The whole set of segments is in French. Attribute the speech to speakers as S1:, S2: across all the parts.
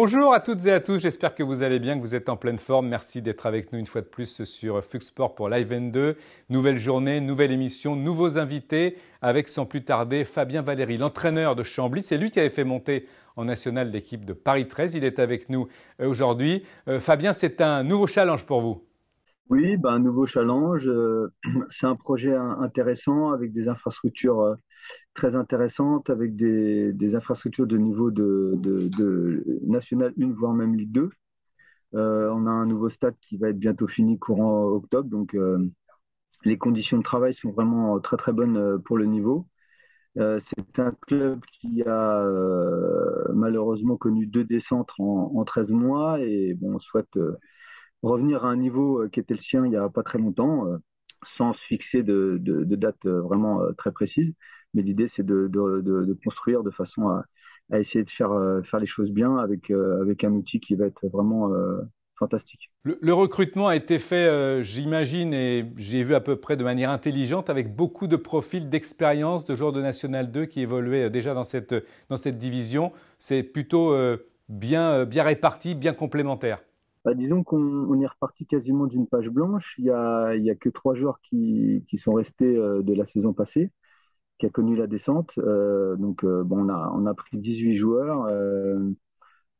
S1: Bonjour à toutes et à tous, j'espère que vous allez bien, que vous êtes en pleine forme. Merci d'être avec nous une fois de plus sur Flux Sport pour Live N2. Nouvelle journée, nouvelle émission, nouveaux invités avec sans plus tarder Fabien Valéry, l'entraîneur de Chambly. C'est lui qui avait fait monter en national l'équipe de Paris 13. Il est avec nous aujourd'hui. Fabien, c'est un nouveau challenge pour vous.
S2: Oui, un nouveau challenge. C'est un projet intéressant avec des infrastructures très intéressantes, avec des infrastructures de niveau de National 1, voire même Ligue 2. On a un nouveau stade qui va être bientôt fini courant octobre. Donc, les conditions de travail sont vraiment très, très bonnes pour le niveau. C'est un club qui a malheureusement connu deux descentes en 13 mois et bon, on souhaite revenir à un niveau qui était le sien il n'y a pas très longtemps, sans se fixer de date vraiment très précise. Mais l'idée, c'est de construire de façon à essayer de faire les choses bien avec un outil qui va être vraiment fantastique.
S1: Le recrutement a été fait, j'imagine, et j'ai vu à peu près de manière intelligente, avec beaucoup de profils d'expérience de joueurs de National 2 qui évoluaient déjà dans cette division. C'est plutôt bien réparti, bien complémentaire.
S2: Disons qu'on est reparti quasiment d'une page blanche. Il y a que trois joueurs qui sont restés de la saison passée, qui a connu la descente. Bon, on a pris 18 joueurs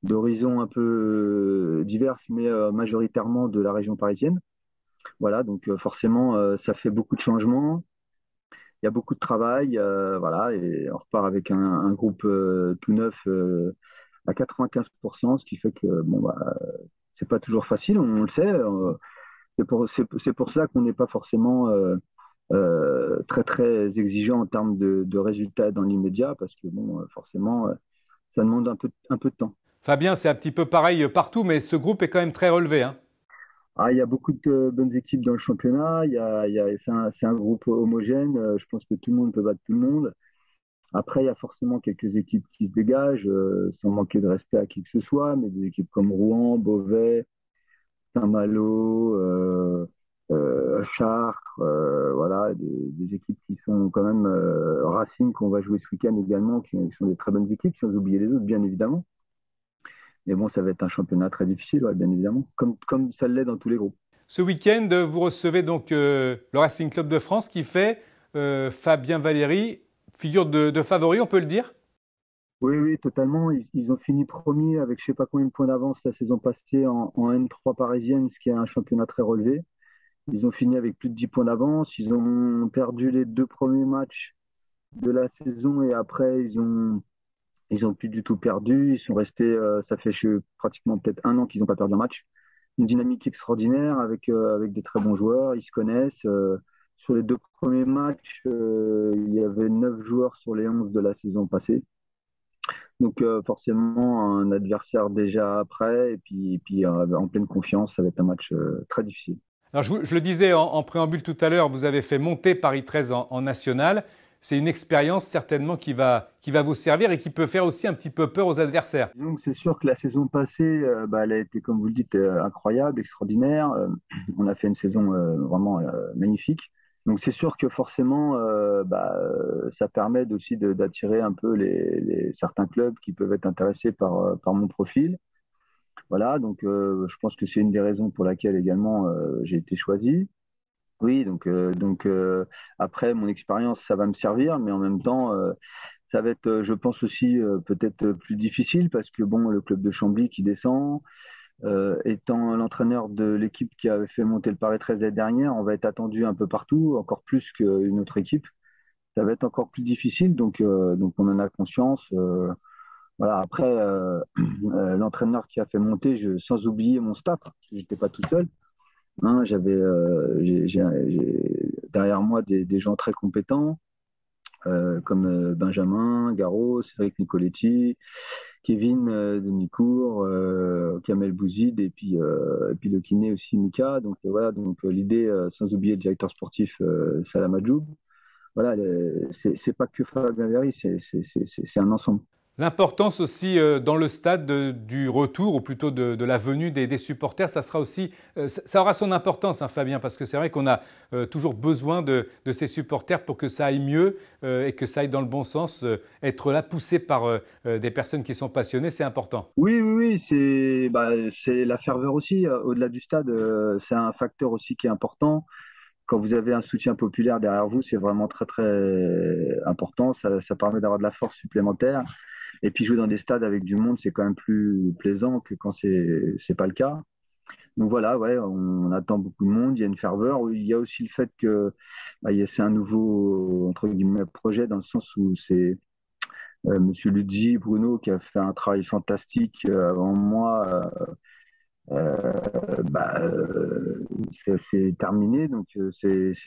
S2: d'horizons un peu diverses, mais majoritairement de la région parisienne. Voilà, donc forcément, ça fait beaucoup de changements. Il y a beaucoup de travail, voilà, et on repart avec un groupe tout neuf à 95%, ce qui fait que bon, c'est pas toujours facile, on le sait. C'est pour ça qu'on n'est pas forcément très très exigeant en termes de résultats dans l'immédiat, parce que bon, forcément, ça demande un peu de temps.
S1: Fabien, c'est un petit peu pareil partout, mais ce groupe est quand même très relevé, hein.
S2: Il y a beaucoup de bonnes équipes dans le championnat. C'est un groupe homogène. Je pense que tout le monde peut battre tout le monde. Après, il y a forcément quelques équipes qui se dégagent, sans manquer de respect à qui que ce soit, mais des équipes comme Rouen, Beauvais, Saint-Malo, Chartres, voilà, des équipes qui sont quand même Racing qu'on va jouer ce week-end également, qui sont des très bonnes équipes, sans oublier les autres, bien évidemment. Mais bon, ça va être un championnat très difficile, ouais, bien évidemment, comme ça l'est dans tous les groupes.
S1: Ce week-end, vous recevez donc le Racing Club de France qui fait Fabien Valéry, figure de favori, on peut le dire.
S2: Oui, oui, totalement. Ils ont fini premier avec je sais pas combien de points d'avance la saison passée en N3 parisienne, ce qui est un championnat très relevé. Ils ont fini avec plus de 10 points d'avance. Ils ont perdu les deux premiers matchs de la saison et après ils ont plus du tout perdu. Ils sont restés, ça fait pratiquement peut-être un an qu'ils n'ont pas perdu un match. Une dynamique extraordinaire avec des très bons joueurs. Ils se connaissent. Sur les deux premiers matchs, il y avait 9 joueurs sur les 11 de la saison passée. Donc forcément un adversaire déjà prêt et puis en pleine confiance, ça va être un match très difficile.
S1: Alors je le disais en préambule tout à l'heure, vous avez fait monter Paris 13 en national. C'est une expérience certainement qui va vous servir et qui peut faire aussi un petit peu peur aux adversaires.
S2: Donc c'est sûr que la saison passée, elle a été, comme vous le dites, incroyable, extraordinaire. On a fait une saison vraiment magnifique. Donc c'est sûr que forcément, ça permet aussi d'attirer un peu certains clubs qui peuvent être intéressés par mon profil. Voilà, donc je pense que c'est une des raisons pour laquelle également j'ai été choisi. Oui, donc après mon expérience, ça va me servir, mais en même temps, ça va être, je pense aussi peut-être plus difficile parce que bon, le club de Chambly qui descend, étant l'entraîneur de l'équipe qui avait fait monter le Paris 13 l'année dernière, on va être attendu un peu partout, encore plus qu'une autre équipe. Ça va être encore plus difficile, donc on en a conscience. Voilà. Après, l'entraîneur qui a fait monter, sans oublier mon staff, parce que j'étais pas tout seul. Hein, j'ai derrière moi des gens très compétents, comme Benjamin, Garot, Cédric Nicoletti, Kevin Denicourt, Kamel Bouzid et puis le kiné aussi Mika. Donc voilà, donc l'idée, sans oublier le directeur sportif Salam Adjoub, voilà, c'est pas que Fabien Very, c'est un ensemble.
S1: L'importance aussi dans le stade du retour, ou plutôt de la venue des supporters, ça sera aussi, ça aura son importance, hein, Fabien, parce que c'est vrai qu'on a toujours besoin de ces supporters pour que ça aille mieux et que ça aille dans le bon sens. Être là, poussé par des personnes qui sont passionnées, c'est important.
S2: Oui, oui, oui, c'est la ferveur aussi. Au-delà du stade, c'est un facteur aussi qui est important. Quand vous avez un soutien populaire derrière vous, c'est vraiment très très important. Ça permet d'avoir de la force supplémentaire. Et puis jouer dans des stades avec du monde, c'est quand même plus plaisant que quand c'est pas le cas. Donc voilà, ouais, on attend beaucoup de monde. Il y a une ferveur. Il y a aussi le fait que c'est un nouveau entre guillemets projet dans le sens où c'est Monsieur Luigi Bruno qui a fait un travail fantastique avant moi. Bah, c'est terminé, donc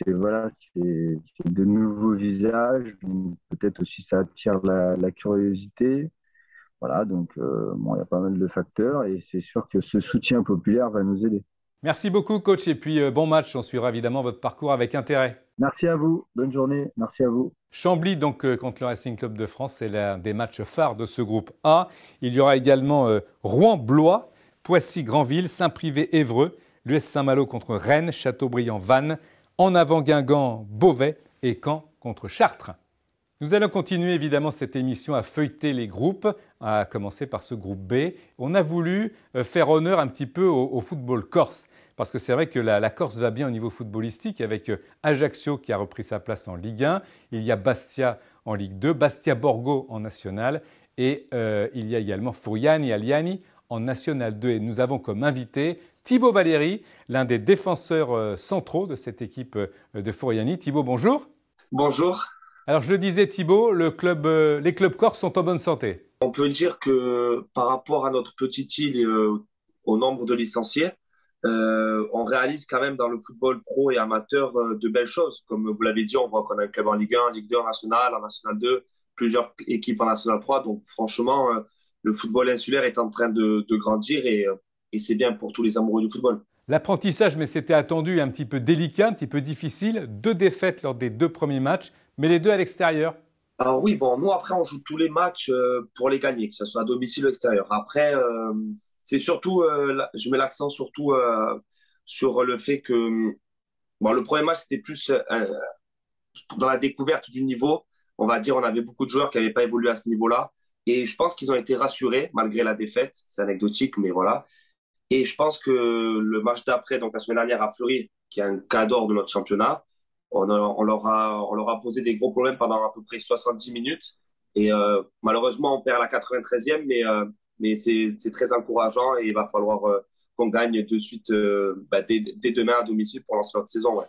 S2: voilà, c'est de nouveaux visages. Donc, peut-être aussi ça attire la curiosité. Voilà, donc bon, il y a pas mal de facteurs et c'est sûr que ce soutien populaire va nous aider.
S1: Merci beaucoup, coach, et puis bon match. On suivra évidemment votre parcours avec intérêt.
S2: Merci à vous, bonne journée, merci à vous.
S1: Chambly, donc, contre le Racing Club de France, c'est l'un des matchs phares de ce groupe A. Il y aura également Rouen-Blois, Poissy-Granville, Saint-Privé-Évreux, l'US Saint-Malo contre Rennes, Châteaubriand-Vannes, En Avant Guingamp, Beauvais et Caen contre Chartres. Nous allons continuer évidemment cette émission à feuilleter les groupes, à commencer par ce groupe B. On a voulu faire honneur un petit peu au football corse, parce que c'est vrai que la Corse va bien au niveau footballistique, avec Ajaccio qui a repris sa place en Ligue 1, il y a Bastia en Ligue 2, Bastia Borgo en National, et il y a également Furiani Aliani en National 2. Et nous avons comme invité Thibaut Valéry, l'un des défenseurs centraux de cette équipe de Furiani. Thibaut, bonjour.
S3: Bonjour.
S1: Alors je le disais Thibaut, les clubs corses sont en bonne santé.
S3: On peut dire que par rapport à notre petite île et au nombre de licenciés, on réalise quand même dans le football pro et amateur de belles choses. Comme vous l'avez dit, on voit qu'on a un club en Ligue 1, en Ligue 2, en National, en National 2, plusieurs équipes en National 3. Donc franchement, le football insulaire est en train de grandir et c'est bien pour tous les amoureux du football.
S1: L'apprentissage, mais c'était attendu, un petit peu délicat, un petit peu difficile. 2 défaites lors des 2 premiers matchs, mais les 2 à l'extérieur.
S3: Alors oui, bon, nous après on joue tous les matchs pour les gagner, que ce soit à domicile ou extérieur. Après, c'est surtout, je mets l'accent surtout sur le fait que bon, le premier match c'était plus dans la découverte du niveau. On va dire, on avait beaucoup de joueurs qui n'avaient pas évolué à ce niveau-là, et je pense qu'ils ont été rassurés malgré la défaite. C'est anecdotique, mais voilà. Et je pense que le match d'après, donc la semaine dernière à Fleury, qui est un cas d'or de notre championnat, on leur a posé des gros problèmes pendant à peu près 70 minutes. Et malheureusement, on perd la 93e, mais c'est très encourageant et il va falloir qu'on gagne de suite dès demain à domicile pour lancer notre saison. Ouais.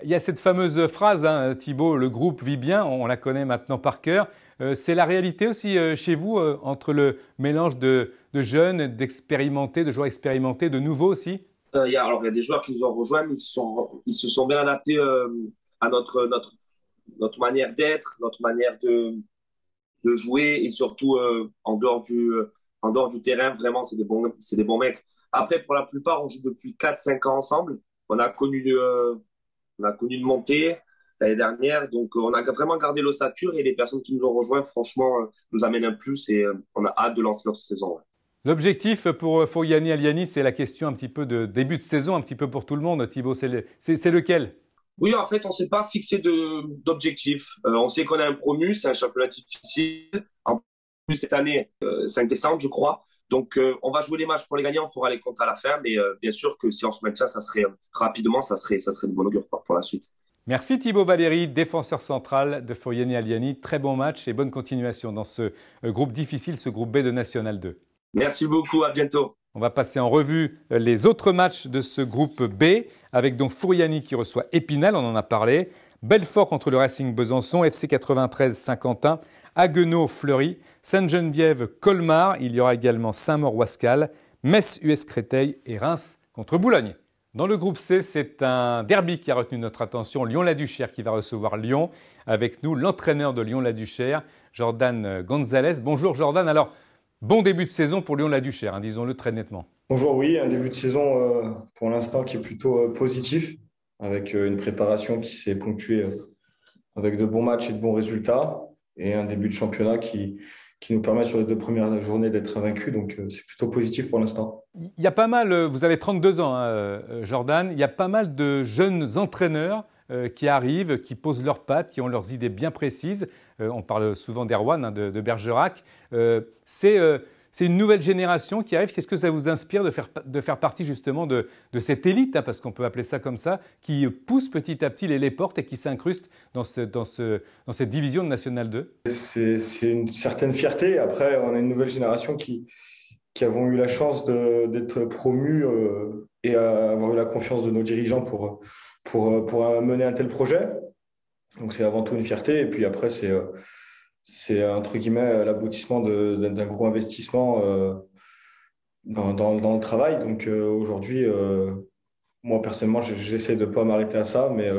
S1: Il y a cette fameuse phrase, hein, Thibaut, le groupe vit bien, on la connaît maintenant par cœur. C'est la réalité aussi chez vous, entre le mélange de jeunes, d'expérimentés, de joueurs expérimentés, de nouveaux aussi?
S3: Il y a des joueurs qui nous ont rejoints, mais ils se sont bien adaptés à notre manière d'être, notre manière de jouer et surtout en dehors du terrain, vraiment, c'est des bons mecs. Après, pour la plupart, on joue depuis 4 5 ans ensemble. On a connu, on a connu une montée l'année dernière, donc on a vraiment gardé l'ossature et les personnes qui nous ont rejoints, franchement, nous amènent un plus et on a hâte de lancer notre saison. Ouais.
S1: L'objectif pour Furiani Aliani, c'est la question un petit peu de début de saison, un petit peu pour tout le monde. Thibaut, c'est lequel?
S3: Oui, en fait, on s'est pas fixé d'objectif. On sait qu'on a un promu, c'est un championnat difficile. En plus, cette année, 5 décembre, je crois. Donc, on va jouer les matchs pour les gagner, on fera les comptes à la fin. Mais bien sûr que si on se maintient, ça serait rapidement, ça serait de bon augure pour la suite.
S1: Merci Thibaut Valéry, défenseur central de Furiani Aliani. Très bon match et bonne continuation dans ce groupe difficile, ce groupe B de National 2.
S3: Merci beaucoup, à bientôt.
S1: On va passer en revue les autres matchs de ce groupe B, avec donc Furiani qui reçoit Épinal, on en a parlé, Belfort contre le Racing Besançon, FC 93 Saint-Quentin, Haguenau Fleury, Sainte-Geneviève Colmar, il y aura également Saint-Maur-Wascal, Metz US Créteil et Reims contre Boulogne. Dans le groupe C, c'est un derby qui a retenu notre attention, Lyon-la-Duchère qui va recevoir Lyon. Avec nous, l'entraîneur de Lyon-la-Duchère, Jordan Gonzalez. Bonjour Jordan, alors bon début de saison pour Lyon-la-Duchère, hein, disons-le très nettement.
S4: Bonjour, oui, un début de saison pour l'instant qui est plutôt positif, avec une préparation qui s'est ponctuée avec de bons matchs et de bons résultats, et un début de championnat qui nous permet sur les 2 premières journées d'être invaincus, donc c'est plutôt positif pour l'instant.
S1: Il y a pas mal, vous avez 32 ans, hein, Jordan, il y a pas mal de jeunes entraîneurs qui arrivent, qui posent leurs pattes, qui ont leurs idées bien précises. On parle souvent d'Erwan, hein, de Bergerac. c'est une nouvelle génération qui arrive. Qu'est-ce que ça vous inspire de faire partie justement de cette élite, hein, parce qu'on peut appeler ça comme ça, qui pousse petit à petit les portes et qui s'incruste dans cette division de National 2?
S4: C'est une certaine fierté. Après, on a une nouvelle génération qui avons eu la chance d'être promus et avoir eu la confiance de nos dirigeants pour mener un tel projet. Donc, c'est avant tout une fierté. Et puis après, c'est entre guillemets l'aboutissement d'un gros investissement dans le travail. Donc, aujourd'hui, moi, personnellement, j'essaie de ne pas m'arrêter à ça, mais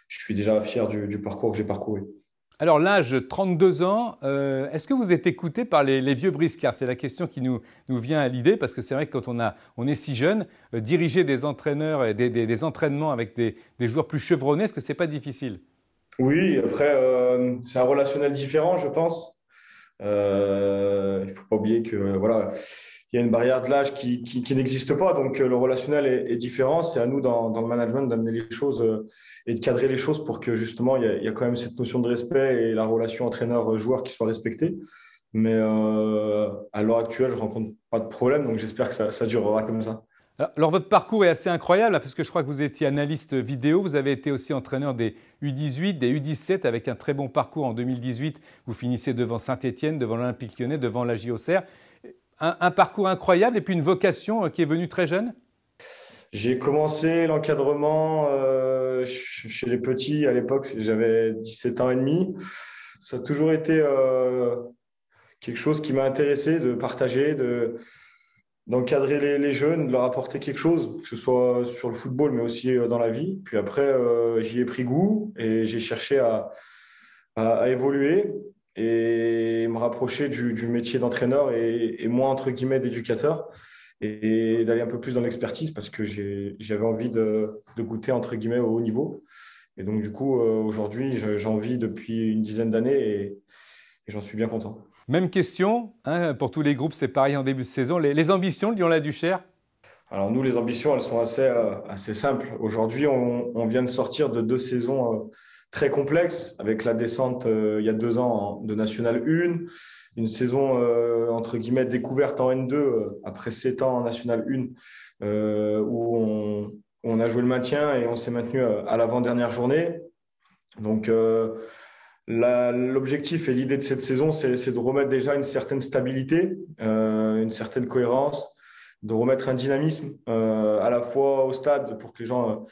S4: je suis déjà fier du parcours que j'ai parcouru.
S1: Alors l'âge, 32 ans, est-ce que vous êtes écouté par les vieux briscards? C'est la question qui nous vient à l'idée, parce que c'est vrai que quand on est si jeune, diriger des entraîneurs et des entraînements avec des joueurs plus chevronnés, est-ce que ce n'est pas difficile?
S4: Oui, après, c'est un relationnel différent, je pense. Il ne faut pas oublier que voilà, il y a une barrière de l'âge qui n'existe pas, donc le relationnel est différent. C'est à nous dans le management d'amener les choses et de cadrer les choses pour que justement il y a quand même cette notion de respect et la relation entraîneur-joueur qui soit respectée. Mais à l'heure actuelle, je rencontre pas de problème, donc j'espère que ça durera comme ça.
S1: Alors votre parcours est assez incroyable, parce que je crois que vous étiez analyste vidéo, vous avez été aussi entraîneur des U18, des U17 avec un très bon parcours en 2018. Vous finissez devant Saint-Étienne, devant l'Olympique Lyonnais, devant la JOCR. Un parcours incroyable et puis une vocation qui est venue très jeune?
S4: J'ai commencé l'encadrement chez les petits à l'époque, j'avais 17 ans et demi. Ça a toujours été quelque chose qui m'a intéressé de partager, d'encadrer les jeunes, de leur apporter quelque chose, que ce soit sur le football, mais aussi dans la vie. Puis après, j'y ai pris goût et j'ai cherché à évoluer et me rapprocher du métier d'entraîneur et moins, entre guillemets, d'éducateur, et d'aller un peu plus dans l'expertise parce que j'avais envie de goûter, entre guillemets, au haut niveau. Et donc, du coup, aujourd'hui, j'en vis depuis une dizaine d'années et j'en suis bien content.
S1: Même question, hein, pour tous les groupes, c'est pareil en début de saison. Les ambitions de Lyon-la-Duchère?
S4: Alors nous, les ambitions, elles sont assez simples. Aujourd'hui, on vient de sortir de 2 saisons très complexes, avec la descente il y a 2 ans de National 1, une saison entre guillemets découverte en N2 après 7 ans en National 1, où on a joué le maintien et on s'est maintenu à l'avant-dernière journée. Donc l'objectif et l'idée de cette saison, c'est de remettre déjà une certaine stabilité, une certaine cohérence, de remettre un dynamisme à la fois au stade pour que les gens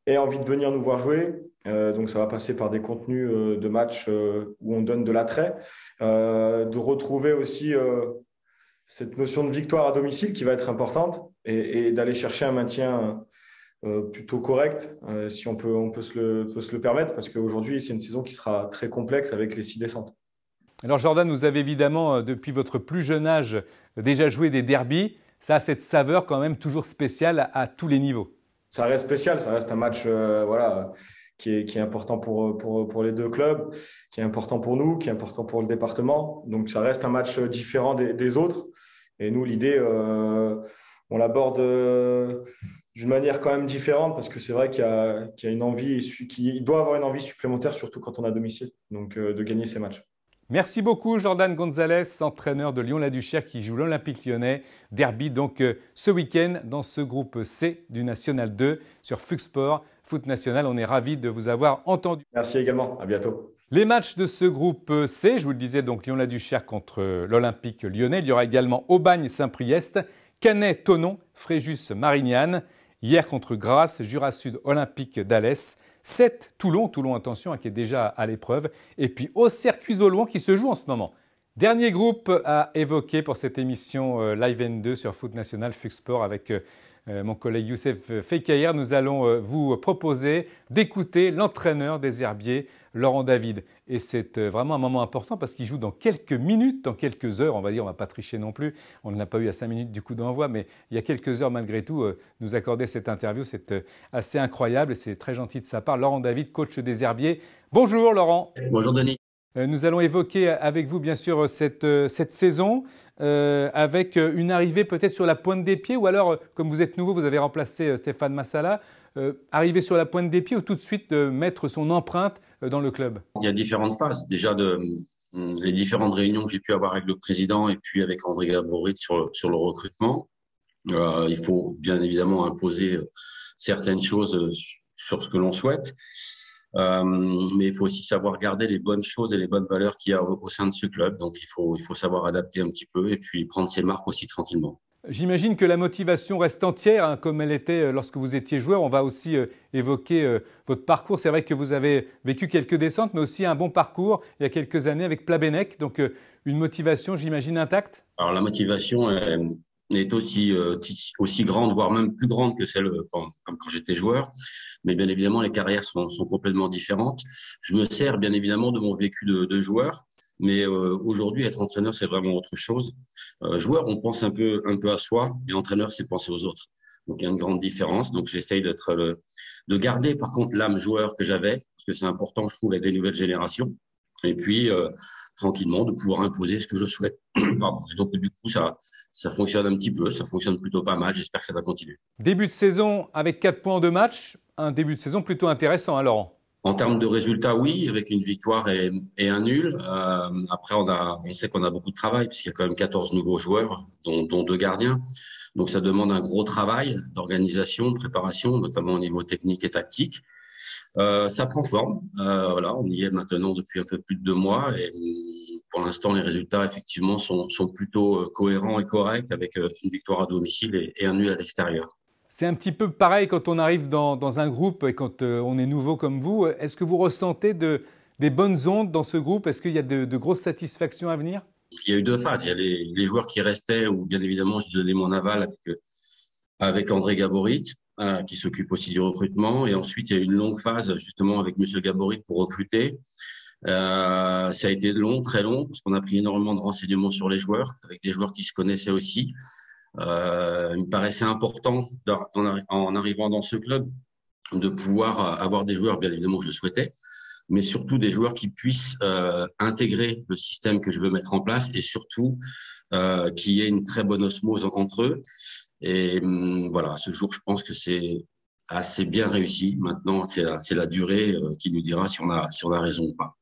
S4: aient envie de venir nous voir jouer. Donc ça va passer par des contenus de matchs où on donne de l'attrait, de retrouver aussi cette notion de victoire à domicile qui va être importante et d'aller chercher un maintien plutôt correct, si on peut se le permettre, parce qu'aujourd'hui, c'est une saison qui sera très complexe avec les 6 descentes.
S1: Alors Jordan, vous avez évidemment, depuis votre plus jeune âge, déjà joué des derbies. Ça a cette saveur quand même toujours spéciale à tous les niveaux.
S4: Ça reste spécial, ça reste un match voilà, qui est important pour les deux clubs, qui est important pour nous, qui est important pour le département. Donc ça reste un match différent des autres. Et nous, l'idée, on l'aborde d'une manière quand même différente, parce que c'est vrai qu'il y a une envie, qu'il doit avoir une envie supplémentaire, surtout quand on est à domicile, donc de gagner ces matchs.
S1: Merci beaucoup Jordan Gonzalez, entraîneur de Lyon-la-Duchère qui joue l'Olympique Lyonnais. Derby donc ce week-end dans ce groupe C du National 2 sur Fux Sport Foot National. On est ravis de vous avoir entendu.
S4: Merci également, à bientôt.
S1: Les matchs de ce groupe C, je vous le disais, donc Lyon-la-Duchère contre l'Olympique Lyonnais. Il y aura également Aubagne-Saint-Priest, Canet-Thonon, Fréjus-Marignane. Hier contre Grasse, Jura Sud, Olympique d'Alès. 7 Toulon, attention, qui est déjà à l'épreuve. Et puis Auxerre-Cuiseaux-Louan qui se joue en ce moment. Dernier groupe à évoquer pour cette émission Live N2 sur Foot National Fux Sport avec mon collègue Youssef Fekhayer. Nous allons vous proposer d'écouter l'entraîneur des Herbiers, Laurent David. Et c'est vraiment un moment important parce qu'il joue dans quelques minutes, dans quelques heures, on va dire, on ne va pas tricher non plus. On n'a pas eu à 5 minutes du coup d'envoi, mais il y a quelques heures malgré tout, nous accorder cette interview. C'est assez incroyable et c'est très gentil de sa part. Laurent David, coach des Herbiers. Bonjour Laurent.
S5: Bonjour Denis.
S1: Nous allons évoquer avec vous bien sûr cette saison avec une arrivée peut-être sur la pointe des pieds ou alors, comme vous êtes nouveau, vous avez remplacé Stéphane Massala, arriver sur la pointe des pieds ou tout de suite mettre son empreinte dans le club?
S5: Il y a différentes phases. Déjà les différentes réunions que j'ai pu avoir avec le président et puis avec André Gaborit sur le recrutement. Il faut bien évidemment imposer certaines choses sur ce que l'on souhaite. Mais il faut aussi savoir garder les bonnes choses et les bonnes valeurs qu'il y a au sein de ce club. Donc, il faut savoir adapter un petit peu et puis prendre ses marques aussi tranquillement.
S1: J'imagine que la motivation reste entière, hein, comme elle était lorsque vous étiez joueur. On va aussi évoquer votre parcours. C'est vrai que vous avez vécu quelques descentes, mais aussi un bon parcours il y a quelques années avec Plabennec. Donc, une motivation, j'imagine, intacte?
S5: Alors, la motivation est aussi grande, voire même plus grande que celle comme quand j'étais joueur. Mais bien évidemment, les carrières sont complètement différentes. Je me sers bien évidemment de mon vécu de joueur. Mais aujourd'hui, être entraîneur, c'est vraiment autre chose. Joueur, on pense un peu à soi, et entraîneur, c'est penser aux autres. Donc, il y a une grande différence. Donc, j'essaye de garder, par contre, l'âme joueur que j'avais, parce que c'est important, je trouve, avec les nouvelles générations. Et puis, tranquillement, de pouvoir imposer ce que je souhaite. Pardon. Et donc, du coup, ça fonctionne un petit peu, ça fonctionne plutôt pas mal. J'espère que ça va continuer.
S1: Début de saison avec 4 points en 2 matchs, un début de saison plutôt intéressant, hein, Laurent?
S5: En termes de résultats, oui, avec une victoire et un nul. Après, on sait qu'on a beaucoup de travail, puisqu'il y a quand même 14 nouveaux joueurs, dont 2 gardiens. Donc, ça demande un gros travail d'organisation, de préparation, notamment au niveau technique et tactique. Ça prend forme. Voilà, on y est maintenant depuis un peu plus de 2 mois. Et pour l'instant, les résultats, effectivement, sont plutôt cohérents et corrects, avec une victoire à domicile et un nul à l'extérieur.
S1: C'est un petit peu pareil quand on arrive dans un groupe et quand on est nouveau comme vous. Est-ce que vous ressentez des bonnes ondes dans ce groupe? Est-ce qu'il y a de grosses satisfactions à venir?
S5: Il y a eu 2 phases. Il y a les joueurs qui restaient, où bien évidemment, j'ai donné mon aval avec André Gaborit, qui s'occupe aussi du recrutement. Et ensuite, il y a eu une longue phase justement avec Monsieur Gaborit pour recruter. Ça a été long, très long, parce qu'on a pris énormément de renseignements sur les joueurs, avec des joueurs qui se connaissaient aussi. Il me paraissait important, en arrivant dans ce club, de pouvoir avoir des joueurs, bien évidemment, je le souhaitais, mais surtout des joueurs qui puissent intégrer le système que je veux mettre en place et surtout qu'il y ait une très bonne osmose entre eux. Et voilà, ce jour, je pense que c'est assez bien réussi. Maintenant, c'est la durée qui nous dira si on a raison ou pas.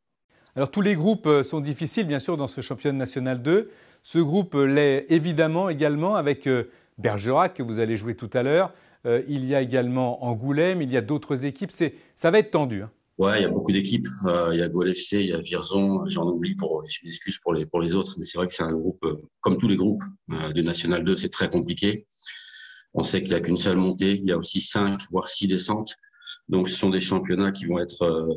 S1: Alors, tous les groupes sont difficiles, bien sûr, dans ce championnat national 2. Ce groupe l'est évidemment également avec Bergerac, que vous allez jouer tout à l'heure. Il y a également Angoulême, il y a d'autres équipes. Ça va être tendu, hein.
S5: Ouais, il y a beaucoup d'équipes. Il y a Gol FC, il y a Vierzon. J'en oublie je m'excuse pour les autres, mais c'est vrai que c'est un groupe, comme tous les groupes de National 2, c'est très compliqué. On sait qu'il n'y a qu'une seule montée. Il y a aussi 5, voire 6 descentes. Donc, ce sont des championnats qui vont être,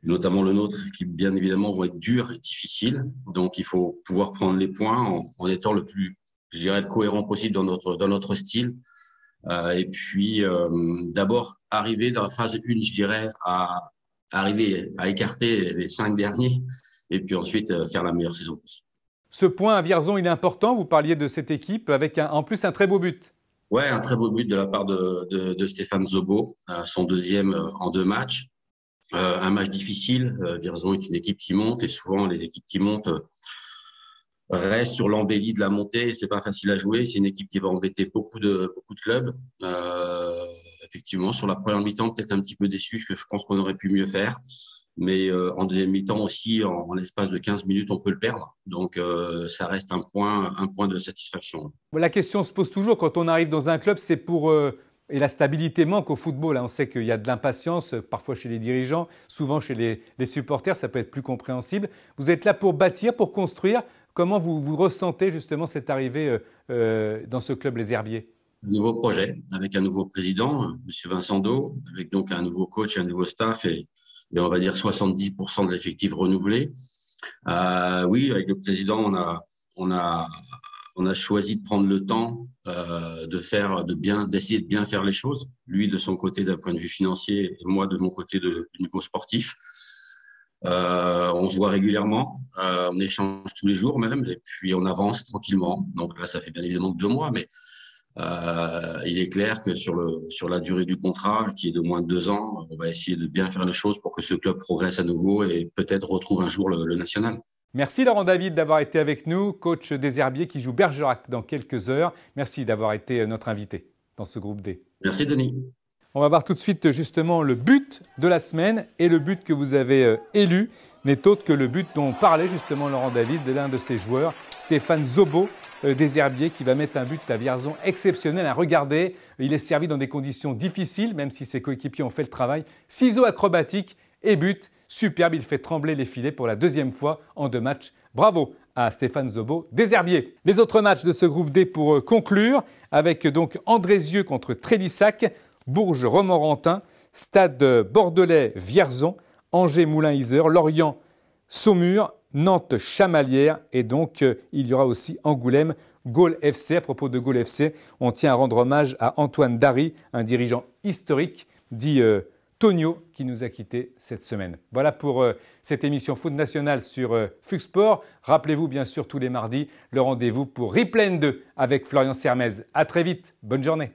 S5: notamment le nôtre, qui bien évidemment vont être durs et difficiles. Donc, il faut pouvoir prendre les points en étant le plus, je dirais, le cohérent possible dans notre style. Et puis, d'abord, arriver dans la phase 1, je dirais, arriver à écarter les 5 derniers et puis ensuite faire la meilleure saison possible.
S1: Ce point à Vierzon, il est important. Vous parliez de cette équipe avec en plus un très beau but.
S5: Ouais, un très beau but de la part de Stéphane Zobo, son 2e en 2 matchs. Un match difficile. Vierzon est une équipe qui monte et souvent les équipes qui montent restent sur l'embellie de la montée. C'est pas facile à jouer. C'est une équipe qui va embêter beaucoup de clubs. Effectivement, sur la première mi-temps, peut-être un petit peu déçu, parce que je pense qu'on aurait pu mieux faire. Mais en deuxième mi-temps aussi, en l'espace de 15 minutes, on peut le perdre. Donc, ça reste un point de satisfaction.
S1: La question se pose toujours quand on arrive dans un club, c'est pour... et la stabilité manque au football. On sait qu'il y a de l'impatience, parfois chez les dirigeants, souvent chez les supporters, ça peut être plus compréhensible. Vous êtes là pour bâtir, pour construire. Comment vous ressentez justement cette arrivée dans ce club Les Herbiers?
S5: Un nouveau projet, avec un nouveau président, M. Vincent Do, avec donc un nouveau coach, un nouveau staff et on va dire 70% de l'effectif renouvelé. Oui, avec le président, on a choisi de prendre le temps d'essayer de bien faire les choses. Lui de son côté d'un point de vue financier et moi de mon côté du niveau sportif. On se voit régulièrement, on échange tous les jours même, et puis on avance tranquillement. Donc là, ça fait bien évidemment que 2 mois, mais il est clair que sur la durée du contrat, qui est de moins de 2 ans, on va essayer de bien faire les choses pour que ce club progresse à nouveau et peut-être retrouve un jour le national.
S1: Merci Laurent David d'avoir été avec nous, coach des Herbiers qui joue Bergerac dans quelques heures. Merci d'avoir été notre invité dans ce groupe D.
S5: Merci Denis.
S1: On va voir tout de suite justement le but de la semaine et le but que vous avez élu. n'est autre que le but dont parlait justement Laurent David, de l'un de ses joueurs, Stéphane Zobo, des Herbiers, qui va mettre un but à Vierzon exceptionnel. Regardez, il est servi dans des conditions difficiles, même si ses coéquipiers ont fait le travail. Ciseaux acrobatiques et but. Superbe, il fait trembler les filets pour la deuxième fois en 2 matchs. Bravo à Stéphane Zobo des Herbiers. Les autres matchs de ce groupe D pour conclure, avec donc Andrézieux contre Trélissac, Bourges-Romorantin, Stade Bordelais-Vierzon, Angers-Moulin-Isère, Lorient-Saumur, Nantes-Chamalières et donc il y aura aussi Angoulême, Gaulle FC. À propos de Gaulle FC, on tient à rendre hommage à Antoine Dary, un dirigeant historique, dit Tonio, qui nous a quittés cette semaine. Voilà pour cette émission Foot National sur FUX Sport. Rappelez-vous bien sûr tous les mardis le rendez-vous pour Replay N2 avec Florian Sermez. À très vite, bonne journée.